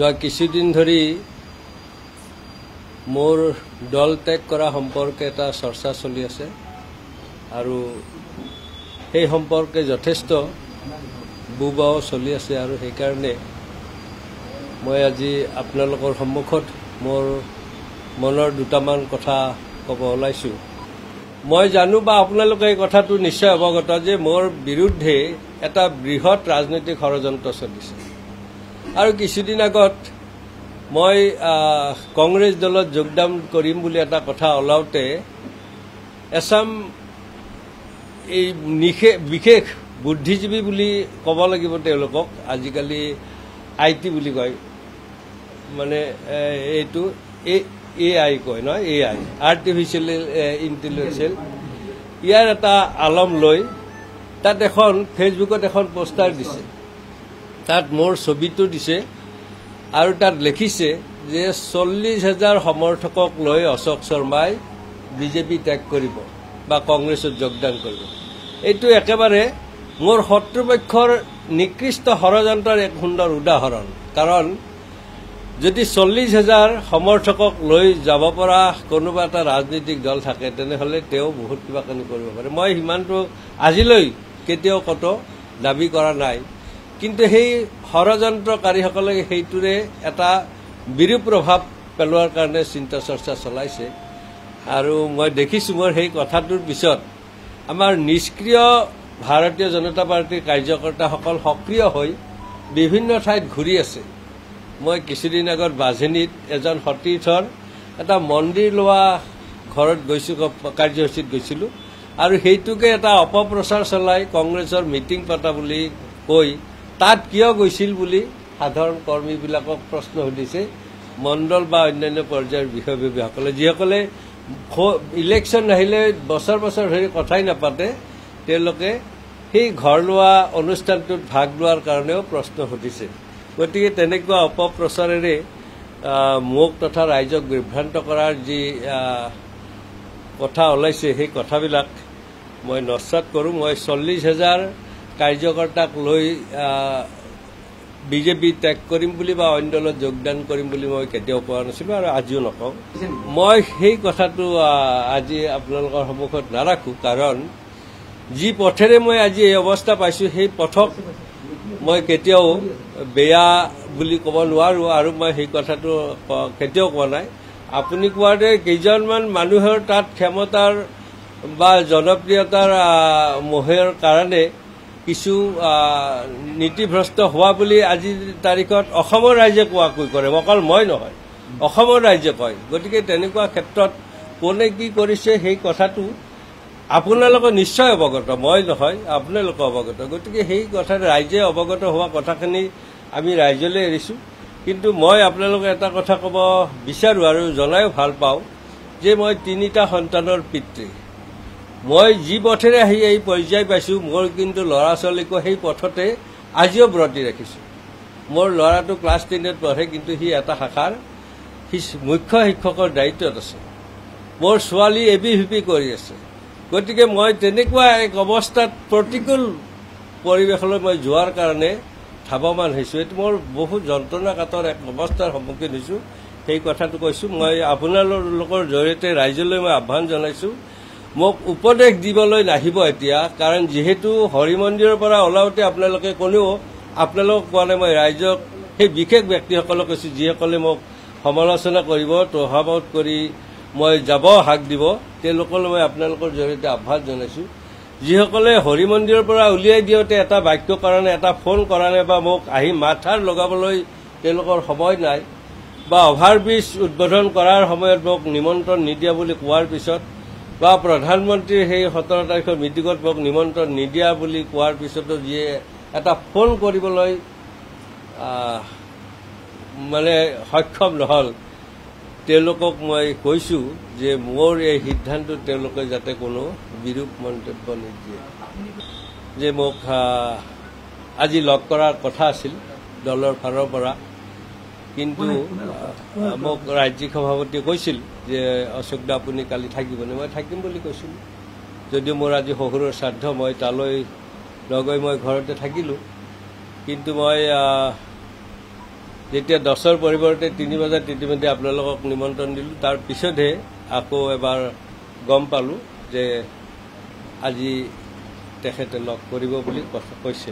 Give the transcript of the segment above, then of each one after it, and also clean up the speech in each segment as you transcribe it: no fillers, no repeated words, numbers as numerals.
যোৱা কিছুদিন ধৰি মোৰ দল ত্যাগ কৰা সম্পৰ্কে এটা চৰ্চা চলি আছে আৰু সেই সম্পৰ্কে যথেষ্ট বুবাও চলি আছে আৰু সেইকাৰণে মই আজি আপোনালোকৰ সন্মুখত মোৰ মনৰ দুটামান কথা ক'ব ওলাইছোঁ। মই জানো বা আপোনালোকে এই কথাটো নিশ্চয় অৱগত যে মোৰ বিৰুদ্ধে এটা বৃহৎ ৰাজনৈতিক ষড়যন্ত্ৰ চলিছে আৰু কিছুদিন আগত মই কংগ্ৰেছ দলত যোগদান কৰিম বুলি এটা কথা ওলাওঁতে এছাম এই বিশেষ বুদ্ধিজীৱী বুলি ক'ব লাগিব তেওঁলোকক, আজিকালি IT বুলি কয়, মানে এইটো AI কয় নহয়, AI আৰ্টিফিচিয়েল ইণ্টেলিজেন্স, ইয়াৰ এটা আলম লৈ তাত এখন ফেচবুকত এখন পোষ্টাৰ দিছে, তাত মোৰ ছবিটো দিছে আৰু তাত লিখিছে যে 40,000 সমৰ্থকক লৈ অশোক শৰ্মাই বিজেপি ত্যাগ কৰিব বা কংগ্ৰেছত যোগদান কৰিব। এইটো একেবাৰে মোৰ শত্ৰুপক্ষৰ নিকৃষ্ট ষড়যন্ত্ৰৰ এক সুন্দৰ উদাহৰণ। কাৰণ যদি 40,000 সমৰ্থকক লৈ যাব পৰা কোনোবা এটা ৰাজনৈতিক দল থাকে তেনেহ'লে তেওঁ বহুত কিবা কানি কৰিব পাৰে। মই সিমানটো আজিলৈ কেতিয়াও কত দাবী কৰা নাই, কিন্তু সেই ষড়যন্ত্ৰকাৰীসকলে সেইটোৰে এটা বিৰূপ প্ৰভাৱ পেলোৱাৰ কাৰণে চিন্তা চৰ্চা চলাইছে আৰু মই দেখিছোঁ মোৰ সেই কথাটোৰ পিছত আমাৰ নিষ্ক্ৰিয় ভাৰতীয় জনতা পাৰ্টীৰ কাৰ্যকৰ্তাসকল সক্ৰিয় হৈ বিভিন্ন ঠাইত ঘূৰি আছে। মই কিছুদিন আগত বাঝেনীত এজন সতীৰ্থৰ এটা মন্দিৰ লোৱা ঘৰত গৈছোঁ, কাৰ্যসূচীত গৈছিলোঁ আৰু সেইটোকে এটা অপপ্ৰচাৰ চলাই কংগ্ৰেছৰ মিটিং পতা বুলি কৈ তাত কিয় গৈছিল বুলি সাধাৰণ কৰ্মীবিলাকক প্ৰশ্ন সুধিছে মণ্ডল বা অন্যান্য পৰ্যায়ৰ বিষয়ববীয়াসকলে, যিসকলে ইলেকশ্যন আহিলে বছৰ বছৰ ধৰি কথাই নাপাতে, তেওঁলোকে সেই ঘৰ লোৱা অনুষ্ঠানটোত ভাগ লোৱাৰ কাৰণেও প্ৰশ্ন সুধিছে। গতিকে তেনেকুৱা অপপ্ৰচাৰেৰে মোক তথা ৰাইজক বিভ্ৰান্ত কৰাৰ যি কথা ওলাইছে সেই কথাবিলাক মই নস্যাৎ কৰোঁ। মই 40,000 কাৰ্যকৰ্তাক লৈ বিজেপি ত্যাগ কৰিম বুলি বা অন্য দলত যোগদান কৰিম বুলি মই কেতিয়াও কোৱা নাছিলোঁ আৰু আজিও নকওঁ। মই সেই কথাটো আজি আপোনালোকৰ সন্মুখত নাৰাখোঁ, কাৰণ যি পথেৰে মই আজি এই অৱস্থা পাইছোঁ সেই পথক মই কেতিয়াও বেয়া বুলি ক'ব নোৱাৰোঁ আৰু মই সেই কথাটো কেতিয়াও কোৱা নাই। আপুনি কোৱাৰ দৰে কেইজনমান মানুহৰ তাত ক্ষমতাৰ বা জনপ্ৰিয়তাৰ মোহৰ কাৰণে কিছু নীতিভ্ৰষ্ট হোৱা বুলি আজিৰ তাৰিখত অসমৰ ৰাইজে কোৱাকৈ কৰে, অকল মই নহয়, অসমৰ ৰাইজে কয়। গতিকে তেনেকুৱা ক্ষেত্ৰত কোনে কি কৰিছে সেই কথাটো আপোনালোকে নিশ্চয় অৱগত, মই নহয়, আপোনালোকে অৱগত। গতিকে সেই কথা ৰাইজে অৱগত হোৱা কথাখিনি আমি ৰাইজলৈ এৰিছোঁ। কিন্তু মই আপোনালোকে এটা কথা ক'ব বিচাৰোঁ আৰু জনায়ো ভাল পাওঁ যে মই 3টা সন্তানৰ পিতৃ। মই যি পথেৰে আহি এই পৰ্যায় পাইছোঁ, মোৰ কিন্তু ল'ৰা ছোৱালীকো সেই পথতে আজিও ব্ৰতী ৰাখিছোঁ। মোৰ ল'ৰাটো ক্লাছ 10ত পঢ়ে, কিন্তু সি এটা শাখাৰ মুখ্য শিক্ষকৰ দায়িত্বত আছে। মোৰ ছোৱালী ABVP কৰি আছে। গতিকে মই তেনেকুৱা এক অৱস্থাত প্ৰতিকূল পৰিৱেশলৈ মই যোৱাৰ কাৰণে ধাৱমান হৈছোঁ। এইটো মোৰ বহু যন্ত্ৰণাকাতৰ এক অৱস্থাৰ সন্মুখীন হৈছোঁ, সেই কথাটো কৈছোঁ। মই আপোনালোকৰ জৰিয়তে ৰাইজলৈ মই আহ্বান জনাইছোঁ, মোক উপদেশ দিবলৈ নাহিব এতিয়া, কাৰণ যিহেতু হৰি মন্দিৰৰ পৰা ওলাওঁতে আপোনালোকে কোনেও আপোনালোকক কোৱা নাই, মই ৰাইজক সেই বিশেষ ব্যক্তিসকলক কৈছোঁ যিসকলে মোক সমালোচনা কৰিব, তোহামত কৰি মই যাব হাক দিব, তেওঁলোকলৈ মই আপোনালোকৰ জৰিয়তে আহ্বান জনাইছোঁ। যিসকলে হৰি মন্দিৰৰ পৰা উলিয়াই দিওঁতে এটা বাক্য কাৰণে, এটা ফোন কৰা নাই বা মোক আহি মাথাৰ লগাবলৈ তেওঁলোকৰ সময় নাই, বা অভাৰব্ৰিজ উদ্বোধন কৰাৰ সময়ত মোক নিমন্ত্ৰণ নিদিয়া বুলি কোৱাৰ পিছত, বা প্ৰধানমন্ত্ৰীৰ সেই 17 তাৰিখৰ মিটিঙত মোক নিমন্ত্ৰণ নিদিয়া বুলি কোৱাৰ পিছতো যিয়ে এটা ফোন কৰিবলৈ মানে সক্ষম নহ'ল, তেওঁলোকক মই কৈছোঁ যে মোৰ এই সিদ্ধান্তত তেওঁলোকে যাতে কোনো বিৰূপ মন্তব্য নিদিয়ে। যে মোক আজি লগ কৰাৰ কথা আছিল দলৰ ফালৰ পৰা, কিন্তু মোক ৰাজ্যিক সভাপতিয়ে কৈছিল যে অশোক দা আপুনি কালি থাকিবনে? মই থাকিম বুলি কৈছিলোঁ, যদিও মোৰ আজি শহুৰৰ শ্ৰাদ্ধ, মই তালৈ নগৈ মই ঘৰতে থাকিলোঁ। কিন্তু মই যেতিয়া 10ৰ পৰিৱৰ্তে 3 বজাত ইতিমধ্যে আপোনালোকক নিমন্ত্ৰণ দিলোঁ। তাৰ পিছতহে আকৌ এবাৰ গম পালোঁ যে আজি তেখেতে লগ কৰিব বুলি কথা কৈছে।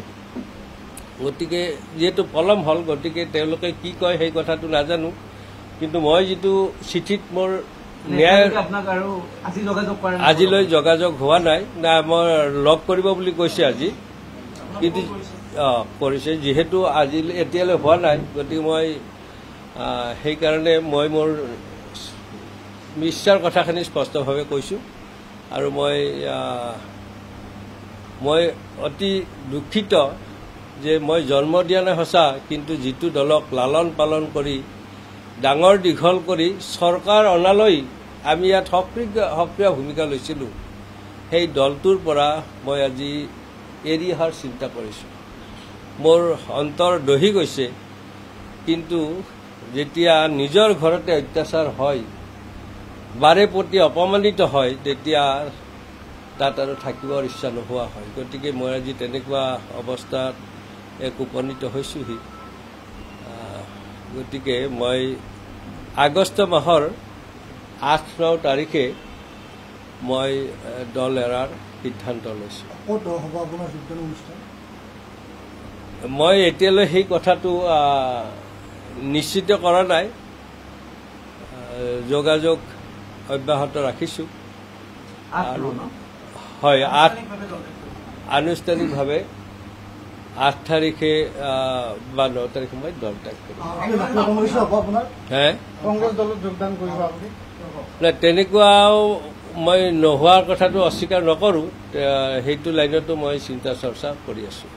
গতিকে যিহেতু পলম হ'ল, গতিকে তেওঁলোকে কি কয় সেই কথাটো নাজানো। কিন্তু মই যিটো চিঠিত মোৰ ন্যায় আজিলৈ যোগাযোগ হোৱা নাই, না মই লগ কৰিব বুলি কৈছে আজি, কিন্তু কৰিছে যিহেতু আজি এতিয়ালৈ হোৱা নাই, গতিকে মই সেইকাৰণে মই মোৰ ইচ্ছাৰ কথাখিনি স্পষ্টভাৱে কৈছোঁ। আৰু মই অতি দুখিত যে মই জন্ম দিয়া নাই সঁচা, কিন্তু যিটো দলক লালন পালন কৰি ডাঙৰ দীঘল কৰি চৰকাৰ অনালৈ আমি ইয়াত সক্ৰিয় ভূমিকা লৈছিলোঁ, সেই দলটোৰ পৰা মই আজি এৰি অহাৰ চিন্তা কৰিছোঁ। মোৰ অন্তৰ দহি গৈছে, কিন্তু যেতিয়া নিজৰ ঘৰতে অত্যাচাৰ হয়, বাৰে প্ৰতি অপমানিত হয়, তেতিয়া তাত আৰু থাকিবৰ ইচ্ছা নোহোৱা হয়। গতিকে মই আজি তেনেকুৱা অৱস্থাত উপনীত হৈছোহি। গতিকে মই আগষ্ট মাহৰ 8-9 তাৰিখে মই দল এৰাৰ সিদ্ধান্ত লৈছোঁ। মই এতিয়ালৈ সেই কথাটো নিশ্চিত কৰা নাই, যোগাযোগ অব্যাহত ৰাখিছোঁ। আৰু হয়, আনুষ্ঠানিকভাৱে 8 তাৰিখে বা 9 তাৰিখে মই দল ত্যাগ কৰিম। তেনেকুৱাও মই নোহোৱাৰ কথাটো অস্বীকাৰ নকৰোঁ, সেইটো লাইনতো মই চিন্তা চৰ্চা কৰি আছোঁ।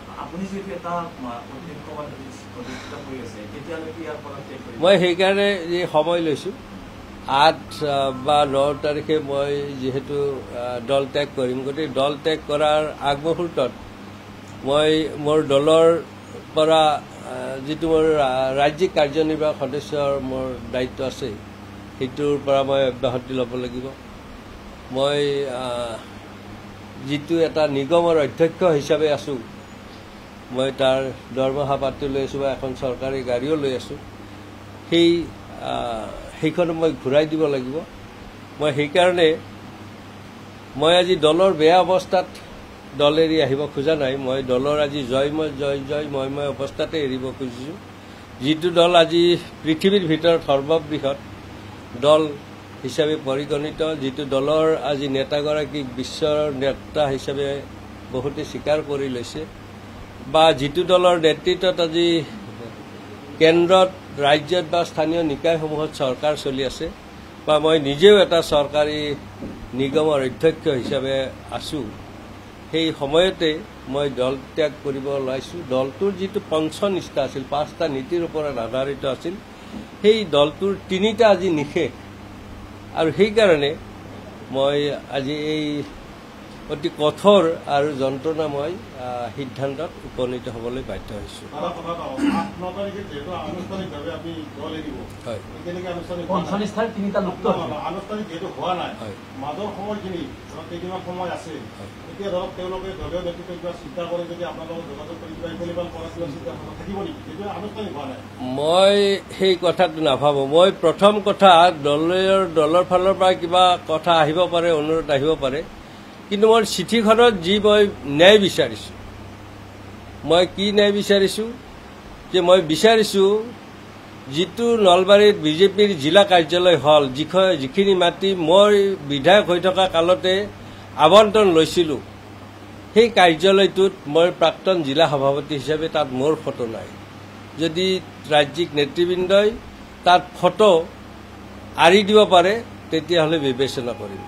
মই সেইকাৰণে সময় লৈছোঁ। 8 বা 9 তাৰিখে মই যিহেতু দল ত্যাগ কৰিম, গতিকে দল ত্যাগ কৰাৰ আগমুহূৰ্তত মই মোৰ দলৰ পৰা যিটো মোৰ ৰাজ্যিক কাৰ্যনিৰ্বাহক সদস্যৰ মোৰ দায়িত্ব আছে, সেইটোৰ পৰা মই অব্যাহতি ল'ব লাগিব। মই যিটো এটা নিগমৰ অধ্যক্ষ হিচাপে আছোঁ, মই তাৰ দৰমহা পাতি লৈ আছোঁ বা এখন চৰকাৰী গাড়ীও লৈ আছোঁ, সেইখন মই ঘূৰাই দিব লাগিব। মই সেইকাৰণে মই আজি দলৰ বেয়া অৱস্থাত দল এৰি আহিব খোজা নাই। মই দলৰ আজি জয় অৱস্থাতে এৰিব খুজিছোঁ। যিটো দল আজি পৃথিৱীৰ ভিতৰত সৰ্ববৃহৎ দল হিচাপে পৰিগণিত, যিটো দলৰ আজি নেতাগৰাকীক বিশ্বৰ নেতা হিচাপে বহুতে স্বীকাৰ কৰি লৈছে, বা যিটো দলৰ নেতৃত্বত আজি কেন্দ্ৰত, ৰাজ্যত বা স্থানীয় নিকায়সমূহত চৰকাৰ চলি আছে, বা মই নিজেও এটা চৰকাৰী নিগমৰ অধ্যক্ষ হিচাপে আছোঁ, সেই সময়তে মই দল ত্যাগ কৰিব ওলাইছোঁ। দলটোৰ যিটো পঞ্চনিষ্ঠা আছিল, 5টা নীতিৰ ওপৰত আধাৰিত আছিল, সেই দলটোৰ 3টা আজি নিষেধ। আৰু সেইকাৰণে মই আজি এই অতি কঠোৰ আৰু যন্ত্ৰণাময় সিদ্ধান্তত উপনীত হ'বলৈ বাধ্য হৈছোঁ। মই সেই কথাটো নাভাবোঁ। মই প্ৰথম কথা, দলৰ ফালৰ পৰা কিবা কথা আহিব পাৰে, অনুৰোধ আহিব পাৰে, কিন্তু মোৰ চিঠিখনত যি মই ন্যায় বিচাৰিছোঁ, মই কি ন্যায় বিচাৰিছোঁ, যে মই বিচাৰিছোঁ যিটো নলবাৰীত বিজেপিৰ জিলা কাৰ্যালয় হ'ল, যিখিনি মাটি মই বিধায়ক হৈ থকা কালতে আবণ্টন লৈছিলোঁ, সেই কাৰ্যালয়টোত মই প্ৰাক্তন জিলা সভাপতি হিচাপে তাত মোৰ ফটো নাই। যদি ৰাজ্যিক নেতৃবৃন্দই তাত ফটো আঁৰি দিব পাৰে, তেতিয়াহ'লে বিবেচনা কৰিম।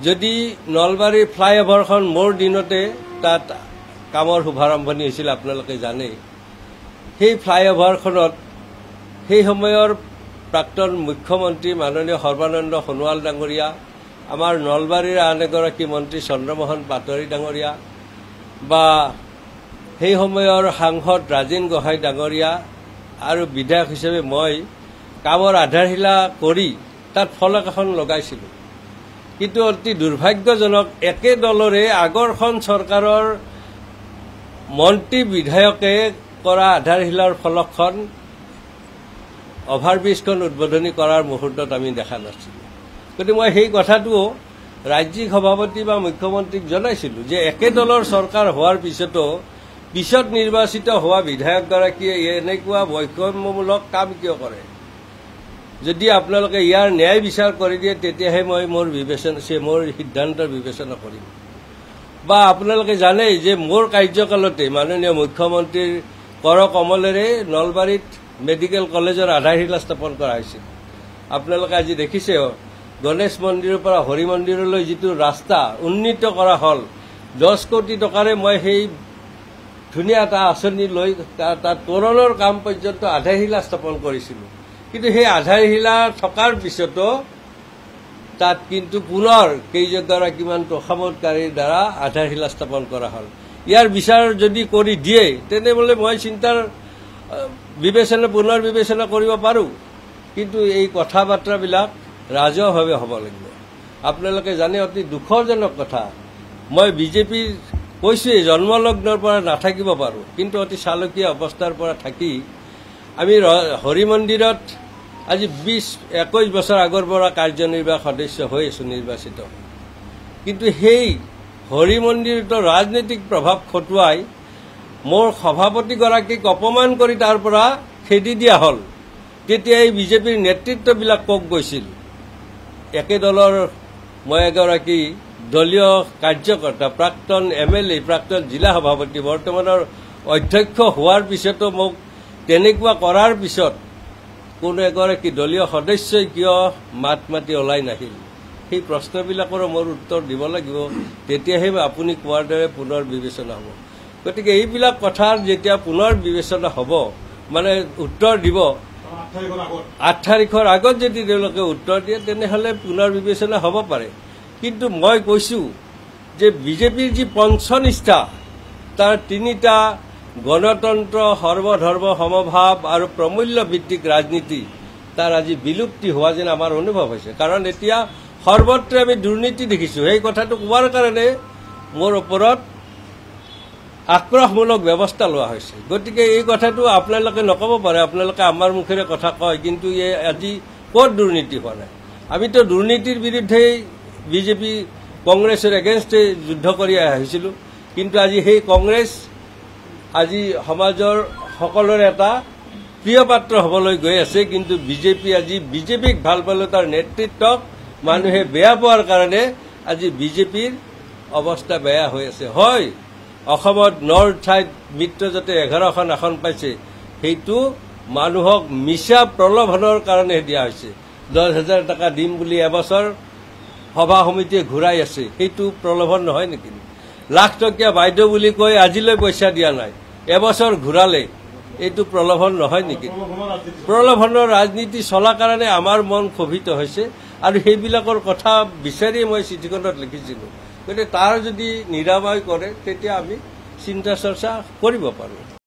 যদি নলবাৰীৰ ফ্লাইঅভাৰখন মোৰ দিনতে তাত কামৰ শুভাৰম্ভণি হৈছিল, আপোনালোকে জানে, সেই ফ্লাইঅভাৰখনত সেই সময়ৰ প্ৰাক্তন মুখ্যমন্ত্ৰী মাননীয় সৰ্বানন্দ সোণোৱাল ডাঙৰীয়া, আমাৰ নলবাৰীৰ আন এগৰাকী মন্ত্ৰী চন্দ্ৰমোহন পাটোৱাৰী ডাঙৰীয়া, বা সেই সময়ৰ সাংসদ ৰাজেন গোহাঁই ডাঙৰীয়া আৰু বিধায়ক হিচাপে মই কামৰ আধাৰশিলা কৰি তাত ফলক এখন লগাইছিলোঁ। কিন্তু অতি দুৰ্ভাগ্যজনক, একে দলৰে আগৰখন চৰকাৰৰ মন্ত্ৰী বিধায়কে কৰা আধাৰশিলাৰ ফলকখন অভাৰব্ৰিজখন উদ্বোধনী কৰাৰ মুহূৰ্তত আমি দেখা নাছিলোঁ। গতিকে মই সেই কথাটো ৰাজ্যিক সভাপতি বা মুখ্যমন্ত্ৰীক জনাইছিলোঁ যে একে দলৰ চৰকাৰ হোৱাৰ পিছত নিৰ্বাচিত হোৱা বিধায়কগৰাকীয়ে এনেকুৱা বৈষম্যমূলক কাম কিয় কৰে। যদি আপোনালোকে ইয়াৰ ন্যায় বিচাৰ কৰি দিয়ে তেতিয়াহে মই মোৰ সিদ্ধান্তৰ বিবেচনা কৰিম। বা আপোনালোকে জানেই যে মোৰ কাৰ্যকালতে মাননীয় মুখ্যমন্ত্ৰীৰ কৰ কমলেৰে নলবাৰীত মেডিকেল কলেজৰ আধাৰশিলা স্থাপন কৰা হৈছিল। আপোনালোকে আজি দেখিছে গণেশ মন্দিৰৰ পৰা হৰি মন্দিৰলৈ যিটো ৰাস্তা উন্নীত কৰা হ'ল 10 কোটি টকাৰে মই সেই ধুনীয়া এটা আঁচনি লৈ তাত তোৰণৰ কাম পৰ্যন্ত আধাৰশিলা স্থাপন কৰিছিলোঁ। কিন্তু সেই আধাৰশিলা থকাৰ পিছতো তাত কিন্তু পুনৰ কেইজনগৰাকীমান তোষামোদকাৰীৰ দ্বাৰা আধাৰশিলা স্থাপন কৰা হ'ল। ইয়াৰ বিচাৰ যদি কৰি দিয়ে তেনেহ'লে মই চিন্তাৰ পুনৰ বিবেচনা কৰিব পাৰোঁ। কিন্তু এই কথা বাৰ্তাবিলাক ৰাজহুৱাভাৱে হ'ব লাগিব। আপোনালোকে জানে অতি দুখজনক কথা, মই বিজেপিৰ কৈছোৱেই জন্মলগ্নৰ পৰা নাথাকিব পাৰোঁ, কিন্তু অতি চালকীয়া অৱস্থাৰ পৰা থাকি আমি হৰি মন্দিৰত আজি 20-21 বছৰ আগৰ পৰা কাৰ্যনিৰ্বাহক সদস্য হৈ আছোঁ নিৰ্বাচিত। কিন্তু সেই হৰি মন্দিৰতো ৰাজনৈতিক প্ৰভাৱ খটুৱাই মোৰ সভাপতিগৰাকীক অপমান কৰি তাৰ পৰা খেদি দিয়া হ'ল। তেতিয়া এই বিজেপিৰ নেতৃত্ববিলাক ক'ত গৈছিল? একে দলৰ মই এগৰাকী দলীয় কাৰ্যকৰ্তা, প্ৰাক্তন MLA, প্ৰাক্তন জিলা সভাপতি, বৰ্তমানৰ অধ্যক্ষ হোৱাৰ পিছতো মোক তেনেকুৱা কৰাৰ পিছত কোনো এগৰাকী দলীয় সদস্যই কিয় মাত মাতি ওলাই নাহিল? সেই প্ৰশ্নবিলাকৰ মোৰ উত্তৰ দিব লাগিব। তেতিয়াহে আপুনি কোৱাৰ দৰে পুনৰ বিবেচনা হ'ব। গতিকে এইবিলাক কথাৰ যেতিয়া পুনৰ বিবেচনা হ'ব, মানে উত্তৰ দিব 8 তাৰিখৰ আগত যদি তেওঁলোকে উত্তৰ দিয়ে তেনেহ'লে পুনৰ বিবেচনা হ'ব পাৰে। কিন্তু মই কৈছোঁ যে বিজেপিৰ যি পঞ্চনিষ্ঠা তাৰ 3টা গণতন্ত্ৰ, সৰ্বধৰ্ম সমভাৱ আৰু প্ৰমূল্য ভিত্তিক ৰাজনীতি তাৰ আজি বিলুপ্তি হোৱা যেন আমাৰ অনুভৱ হৈছে। কাৰণ এতিয়া সৰ্বত্ৰে আমি দুৰ্নীতি দেখিছোঁ। সেই কথাটো কোৱাৰ কাৰণে মোৰ ওপৰত আক্ৰোশমূলক ব্যৱস্থা লোৱা হৈছে। গতিকে এই কথাটো আপোনালোকে নক'ব পাৰে, আপোনালোকে আমাৰ মুখেৰে কথা কয়, কিন্তু আজি ক'ত দুৰ্নীতি হোৱা নাই? আমিতো দুৰ্নীতিৰ বিৰুদ্ধেই বিজেপি কংগ্ৰেছৰ এগেইনষ্টে যুদ্ধ কৰি আহিছিলোঁ। কিন্তু আজি সেই কংগ্ৰেছ আজি সমাজৰ সকলোৰে এটা প্ৰিয় পাত্ৰ হ'বলৈ গৈ আছে। কিন্তু বিজেপিক ভাল পালে তাৰ নেতৃত্বক মানুহে বেয়া পোৱাৰ কাৰণে আজি বিজেপিৰ অৱস্থা বেয়া হৈ আছে। হয়, অসমত নৰ্থ ঠাইত মিত্ৰজোঁটে 11খন আসন পাইছে, সেইটো মানুহক মিছা প্ৰলোভনৰ কাৰণে দিয়া হৈছে। 10,000 টকা দিম বুলি এবছৰ সভা সমিতিয়ে ঘূৰাই আছে, সেইটো প্ৰলোভন নহয় নেকি? লাখ টকীয়া বাইদেউ বুলি কৈ আজিলৈ পইচা দিয়া নাই, এবছৰ ঘূৰালে, এইটো প্ৰলোভন নহয় নেকি? প্ৰলোভনৰ ৰাজনীতি চলাৰ কাৰণে আমাৰ মন ক্ষোভিত হৈছে আৰু সেইবিলাকৰ কথা বিচাৰি মই চিঠিখনত লিখিছিলোঁ। গতিকে তাৰ যদি নিৰাময় কৰে তেতিয়া আমি চিন্তা চৰ্চা কৰিব পাৰোঁ।